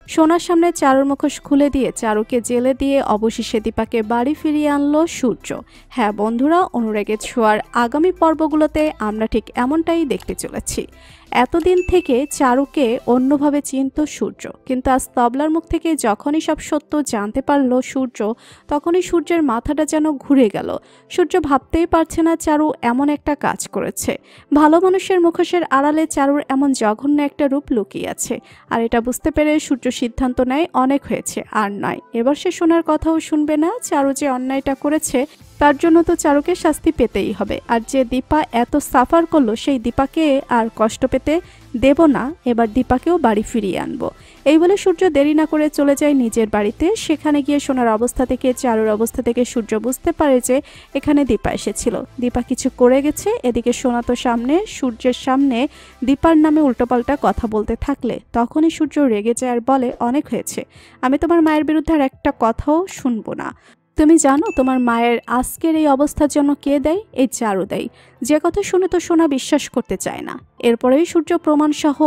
সোনার সামনে চারুর মুখোশ খুলে দিয়ে চারুকে জেলে দিয়ে অবশেষে দীপাকে বাড়ি ফিরিয়ে আনলো সূর্য। হ্যাঁ বন্ধুরা, অনুরাগের ছোঁয়ার আগামী পর্বগুলোতে আমরা ঠিক এমনটাই দেখতে চলেছি। এতদিন থেকে চারুকে অন্যভাবে চিনত সূর্য, কিন্তু আজ তবলার মুখ থেকে যখনই সব সত্য জানতে পারল সূর্য, তখনই সূর্যের মাথাটা যেন ঘুরে গেল। সূর্য ভাবতেই পারছে না চারু এমন একটা কাজ করেছে। ভালো মানুষের মুখোশের আড়ালে চারুর এমন জঘন্য একটা রূপ লুকিয়ে আছে। আর এটা বুঝতে পেরে সূর্য সিদ্ধান্ত নেয় অনেক হয়েছে, আর নয়, এবার সে শোনার কথাও শুনবে না। চারু যে অন্যায়টা করেছে তার জন্য তো চারুকে শাস্তি পেতেই হবে। আর যে দীপা এত সাফার করলো সেই দীপাকে আর কষ্ট পেতে দেব না, এবার দীপাকেও বাড়ি ফিরিয়ে আনবো। এই বলে সূর্য দেরি না করে চলে যায় নিজের বাড়িতে। সেখানে গিয়ে সোনার অবস্থা থেকে, চারুর অবস্থা থেকে সূর্য বুঝতে পারে যে এখানে দীপা এসেছিল। দীপা কিছু করে গেছে। এদিকে সোনা তো সামনে, সূর্যের সামনে দীপার নামে উল্টোপাল্টা কথা বলতে থাকলে তখনই সূর্য রেগে যায় আর বলে, অনেক হয়েছে, আমি তোমার মায়ের বিরুদ্ধে আর একটা কথাও শুনবো না। তুমি জানো তোমার মায়ের আজকের এই অবস্থার জন্য কে দেয়? এই চারু দেয়। যে কথা শুনে তো সোনা বিশ্বাস করতে চায় না। এরপরেই সূর্য প্রমাণ সহ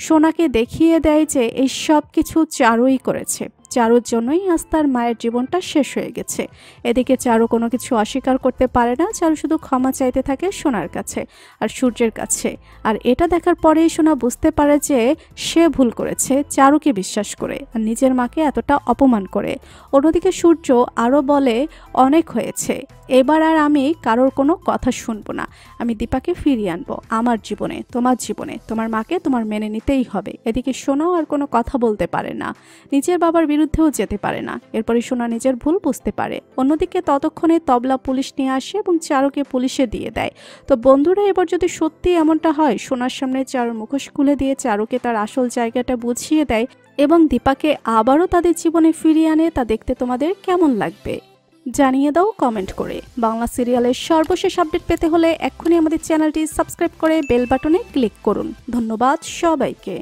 সোনাকে দেখিয়ে দেয় যে এই সব কিছু চারুই করেছে। চারুর জন্যই আজ তার মায়ের জীবনটা শেষ হয়ে গেছে। এদিকে চারু কোনো কিছু অস্বীকার করতে পারে না। চারু শুধু ক্ষমা চাইতে থাকে সোনার কাছে আর সূর্যের কাছে। আর এটা দেখার পরেই সোনা বুঝতে পারে যে সে ভুল করেছে চারুকে বিশ্বাস করে আর নিজের মাকে এতটা অপমান করে। অন্যদিকে সূর্য আরও বলে, অনেক হয়েছে, এবার আর আমি কারোর কোনো কথা শুনবো না। আমি দীপাকে ফিরিয়ে আনবো আমার জীবনে, তোমার জীবনে। তোমার মাকে তোমার মেনে নিতেই হবে। এদিকে সোনাও আর কোনো কথা বলতে পারে না, নিজের বাবার বিরুদ্ধেও যেতে পারে না। এরপরে সোনা নিজের ভুল বুঝতে পারে। অন্যদিকে ততক্ষণে তবলা পুলিশ নিয়ে আসে এবং চারুকে পুলিশে দিয়ে দেয়। তো বন্ধুরা, এবার যদি সত্যি এমনটা হয়, সোনার সামনে চারুর মুখোশ খুলে দিয়ে চারুকে তার আসল জায়গাটা বুঝিয়ে দেয় এবং দীপাকে আবারও তাদের জীবনে ফিরিয়ে আনে, তা দেখতে তোমাদের কেমন লাগবে জানিয়ে দাও কমেন্ট করে। বাংলা সিরিয়ালের সর্বশেষ আপডেট পেতে হলে এক্ষুনি আমাদের চ্যানেলটি সাবস্ক্রাইব করে বেল বাটনে ক্লিক করুন। ধন্যবাদ সবাইকে।